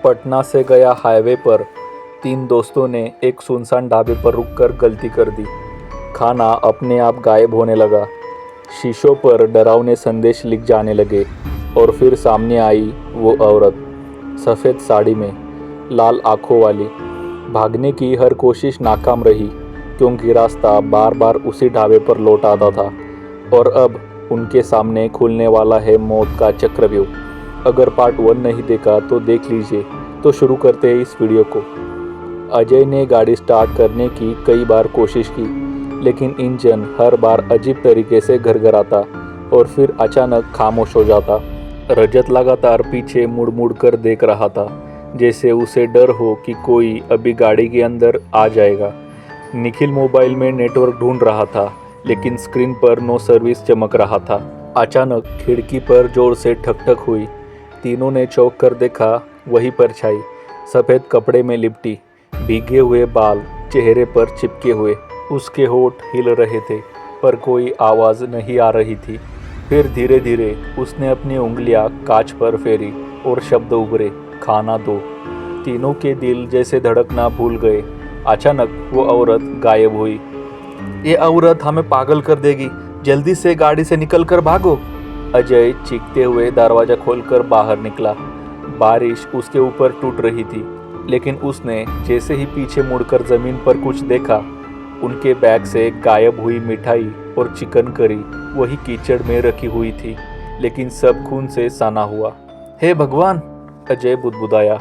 पटना से गया हाईवे पर तीन दोस्तों ने एक सुनसान ढाबे पर रुककर गलती कर दी। खाना अपने आप गायब होने लगा। शीशों पर डरावने संदेश लिख जाने लगे और फिर सामने आई वो औरत, सफ़ेद साड़ी में, लाल आंखों वाली। भागने की हर कोशिश नाकाम रही क्योंकि रास्ता बार बार उसी ढाबे पर लौट आता था और अब उनके सामने खुलने वाला है मौत का चक्रव्यूह। अगर पार्ट 1 नहीं देखा तो देख लीजिए। तो शुरू करते हैं इस वीडियो को। अजय ने गाड़ी स्टार्ट करने की कई बार कोशिश की, लेकिन इंजन हर बार अजीब तरीके से घरघराता और फिर अचानक खामोश हो जाता। रजत लगातार पीछे मुड़ मुड़ कर देख रहा था, जैसे उसे डर हो कि कोई अभी गाड़ी के अंदर आ जाएगा। निखिल मोबाइल में नेटवर्क ढूंढ रहा था, लेकिन स्क्रीन पर नो सर्विस चमक रहा था। अचानक खिड़की पर जोर से ठक ठक हुई। तीनों ने चौंक कर देखा, वही परछाई, सफ़ेद कपड़े में लिपटी, भीगे हुए बाल चेहरे पर चिपके हुए। उसके होंठ हिल रहे थे पर कोई आवाज़ नहीं आ रही थी। फिर धीरे धीरे उसने अपनी उंगलियां कांच पर फेरी और शब्द उभरे, खाना दो। तीनों के दिल जैसे धड़कना भूल गए। अचानक वो औरत गायब हुई। ये औरत हमें पागल कर देगी, जल्दी से गाड़ी से निकल कर भागो। अजय चीखते हुए दरवाज़ा खोलकर बाहर निकला। बारिश उसके ऊपर टूट रही थी, लेकिन उसने जैसे ही पीछे मुड़कर ज़मीन पर कुछ देखा, उनके बैग से गायब हुई मिठाई और चिकन करी वही कीचड़ में रखी हुई थी, लेकिन सब खून से सना हुआ। हे भगवान, अजय बुदबुदाया।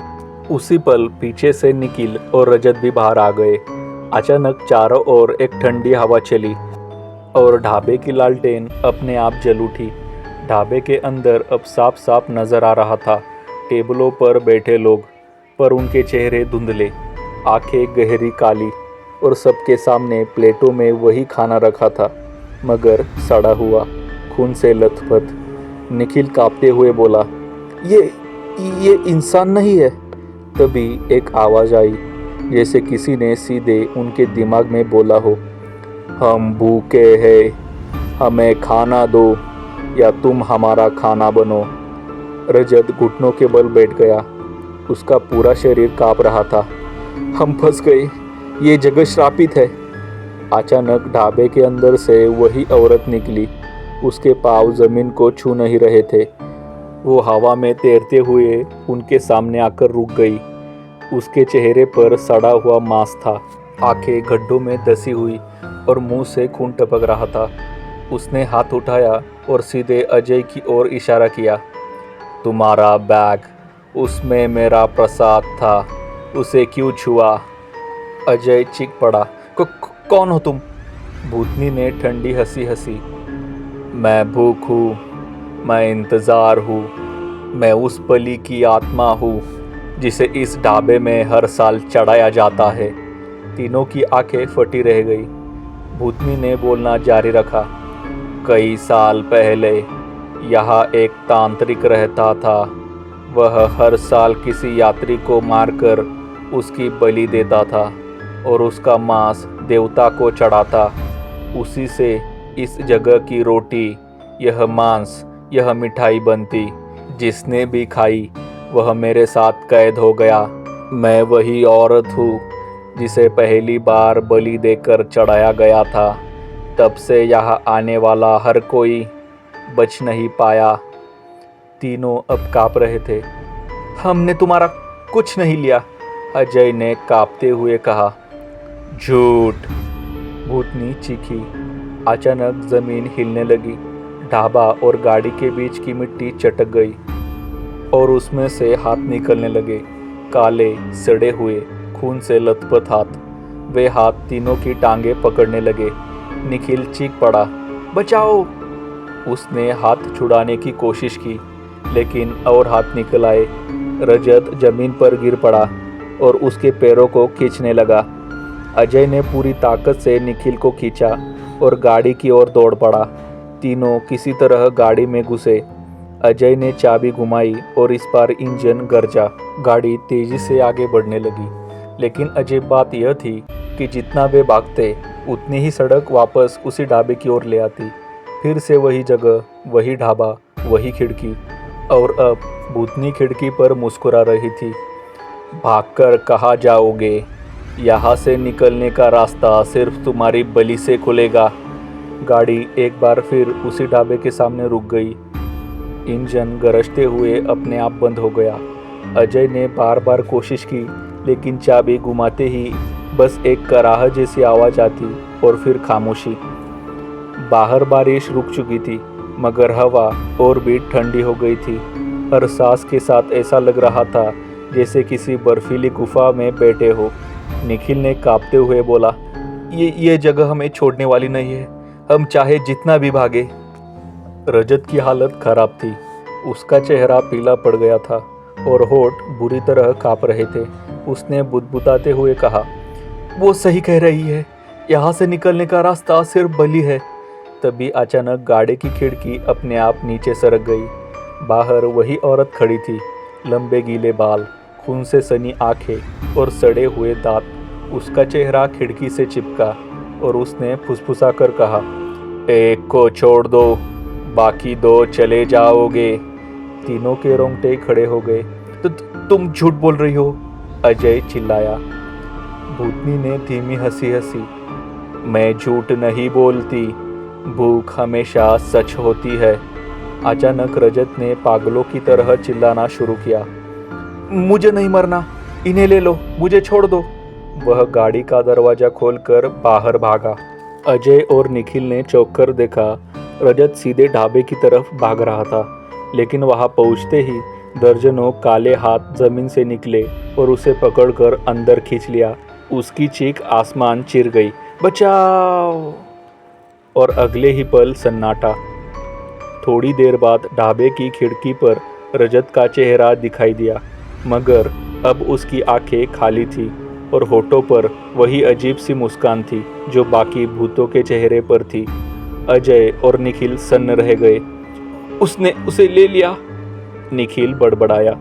उसी पल पीछे से निखिल और रजत भी बाहर आ गए। अचानक चारों ओर एक ठंडी हवा चली और ढाबे की लालटेन अपने आप जल उठी। ढाबे के अंदर अब साफ साफ नजर आ रहा था टेबलों पर बैठे लोग, पर उनके चेहरे धुंधले, आंखें गहरी काली, और सबके सामने प्लेटों में वही खाना रखा था, मगर सड़ा हुआ, खून से लथपथ। निखिल कांपते हुए बोला, ये इंसान नहीं है। तभी एक आवाज़ आई, जैसे किसी ने सीधे उनके दिमाग में बोला हो, हम भूखे हैं, हमें खाना दो या तुम हमारा खाना बनो। रजत घुटनों के बल बैठ गया। उसका पूरा शरीर कांप रहा था। हम फंस गए, ये जगह श्रापित है। अचानक ढाबे के अंदर से वही औरत निकली। उसके पाँव जमीन को छू नहीं रहे थे। वो हवा में तैरते हुए उनके सामने आकर रुक गई। उसके चेहरे पर सड़ा हुआ मांस था, आंखें गड्ढों में धसी हुई और मुंह से खून टपक रहा था। उसने हाथ उठाया और सीधे अजय की ओर इशारा किया। तुम्हारा बैग, उसमें मेरा प्रसाद था, उसे क्यों छुआ? अजय चीख पड़ा, कौन हो तुम? भूतनी ने ठंडी हंसी हंसी। मैं भूख हूँ, मैं इंतज़ार हूँ, मैं उस बलि की आत्मा हूँ जिसे इस ढाबे में हर साल चढ़ाया जाता है। तीनों की आंखें फटी रह गई। भूतनी ने बोलना जारी रखा। कई साल पहले यहाँ एक तांत्रिक रहता था। वह हर साल किसी यात्री को मारकर उसकी बलि देता था और उसका मांस देवता को चढ़ाता। उसी से इस जगह की रोटी, यह मांस, यह मिठाई बनती। जिसने भी खाई वह मेरे साथ कैद हो गया। मैं वही औरत हूँ जिसे पहली बार बलि देकर चढ़ाया गया था। तब से यहाँ आने वाला हर कोई बच नहीं पाया। तीनों अब काँप रहे थे। हमने तुम्हारा कुछ नहीं लिया, अजय ने काँपते हुए कहा। झूठ, भूतनी चीखी। अचानक जमीन हिलने लगी। ढाबा और गाड़ी के बीच की मिट्टी चटक गई और उसमें से हाथ निकलने लगे, काले, सड़े हुए, खून से लथपथ हाथ। वे हाथ तीनों की टांगें पकड़ने लगे। निखिल चीख पड़ा, बचाओ! उसने हाथ छुड़ाने की कोशिश की, लेकिन और हाथ निकल आए। रजत जमीन पर गिर पड़ा और उसके पैरों को खींचने लगा। अजय ने पूरी ताकत से निखिल को खींचा और गाड़ी की ओर दौड़ पड़ा। तीनों किसी तरह गाड़ी में घुसे। अजय ने चाबी घुमाई और इस बार इंजन गरजा। गाड़ी तेजी से आगे बढ़ने लगी, लेकिन अजीब बात यह थी कि जितना वे भागते उतनी ही सड़क वापस उसी ढाबे की ओर ले आती। फिर से वही जगह, वही ढाबा, वही खिड़की, और अब भूतनी खिड़की पर मुस्कुरा रही थी। भागकर कहाँ जाओगे? यहाँ से निकलने का रास्ता सिर्फ तुम्हारी बलि से खुलेगा। गाड़ी एक बार फिर उसी ढाबे के सामने रुक गई। इंजन गरजते हुए अपने आप बंद हो गया। अजय ने बार बार कोशिश की, लेकिन चाबी घुमाते ही बस एक कराह जैसी आवाज़ आती और फिर खामोशी। बाहर बारिश रुक चुकी थी, मगर हवा और भी ठंडी हो गई थी। हर सांस के साथ ऐसा लग रहा था जैसे किसी बर्फीली गुफा में बैठे हो। निखिल ने कांपते हुए बोला, ये जगह हमें छोड़ने वाली नहीं है, हम चाहे जितना भी भागे। रजत की हालत खराब थी। उसका चेहरा पीला पड़ गया था और होठ बुरी तरह कांप रहे थे। उसने बुदबुदाते हुए कहा, वो सही कह रही है, यहाँ से निकलने का रास्ता सिर्फ बलि है। तभी अचानक गाड़ी की खिड़की अपने आप नीचे सरक गई। बाहर वही औरत खड़ी थी, लंबे गीले बाल, खून से सनी आंखें और सड़े हुए दांत। उसका चेहरा खिड़की से चिपका और उसने फुसफुसा कर कहा, एक को छोड़ दो, बाकी दो चले जाओगे। तीनों के रोंगटे खड़े हो गए। तो तुम झूठ बोल रही हो, अजय चिल्लाया। भूतनी ने धीमी हंसी हंसी, मैं झूठ नहीं बोलती, भूख हमेशा सच होती है। अचानक रजत ने पागलों की तरह चिल्लाना शुरू किया, मुझे नहीं मरना, इन्हें ले लो, मुझे छोड़ दो। वह गाड़ी का दरवाजा खोलकर बाहर भागा। अजय और निखिल ने चौंक कर देखा, रजत सीधे ढाबे की तरफ भाग रहा था, लेकिन वहां पहुंचते ही दर्जनों काले हाथ जमीन से निकले और उसे पकड़कर अंदर खींच लिया। उसकी चीख आसमान चिर गई, बचाओ! और अगले ही पल सन्नाटा। थोड़ी देर बाद ढाबे की खिड़की पर रजत का चेहरा दिखाई दिया, मगर अब उसकी आंखें खाली थी और होठों पर वही अजीब सी मुस्कान थी जो बाकी भूतों के चेहरे पर थी। अजय और निखिल सन्न रह गए। उसने उसे ले लिया, निखिल बड़बड़ाया।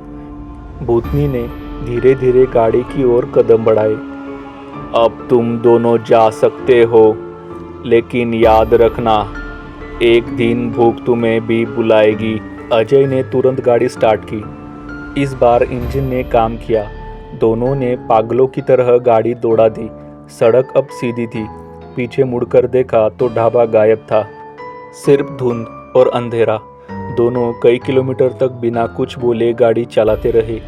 भूतनी ने धीरे धीरे गाड़ी की ओर कदम बढ़ाए। अब तुम दोनों जा सकते हो, लेकिन याद रखना, एक दिन भूख तुम्हें भी बुलाएगी। अजय ने तुरंत गाड़ी स्टार्ट की। इस बार इंजन ने काम किया। दोनों ने पागलों की तरह गाड़ी दौड़ा दी। सड़क अब सीधी थी। पीछे मुड़कर देखा तो ढाबा गायब था, सिर्फ धुंध और अंधेरा। दोनों कई किलोमीटर तक बिना कुछ बोले गाड़ी चलाते रहे।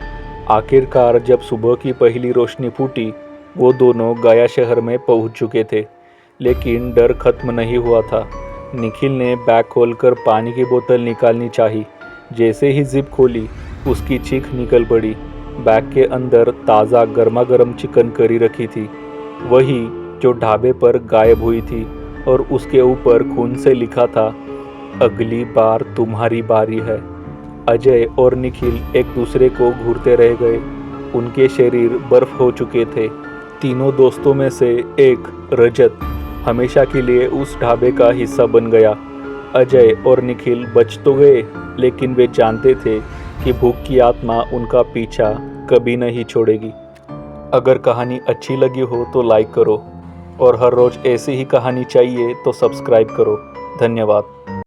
आखिरकार जब सुबह की पहली रोशनी फूटी, वो दोनों गया शहर में पहुंच चुके थे, लेकिन डर खत्म नहीं हुआ था। निखिल ने बैग खोलकर पानी की बोतल निकालनी चाही। जैसे ही जिप खोली, उसकी चीख निकल पड़ी। बैग के अंदर ताज़ा गर्मा गर्म चिकन करी रखी थी, वही जो ढाबे पर गायब हुई थी, और उसके ऊपर खून से लिखा था, अगली बार तुम्हारी बारी है। अजय और निखिल एक दूसरे को घूरते रह गए। उनके शरीर बर्फ हो चुके थे। तीनों दोस्तों में से एक, रजत, हमेशा के लिए उस ढाबे का हिस्सा बन गया। अजय और निखिल बच तो गए, लेकिन वे जानते थे कि भूख की आत्मा उनका पीछा कभी नहीं छोड़ेगी। अगर कहानी अच्छी लगी हो तो लाइक करो, और हर रोज़ ऐसी ही कहानी चाहिए तो सब्सक्राइब करो। धन्यवाद।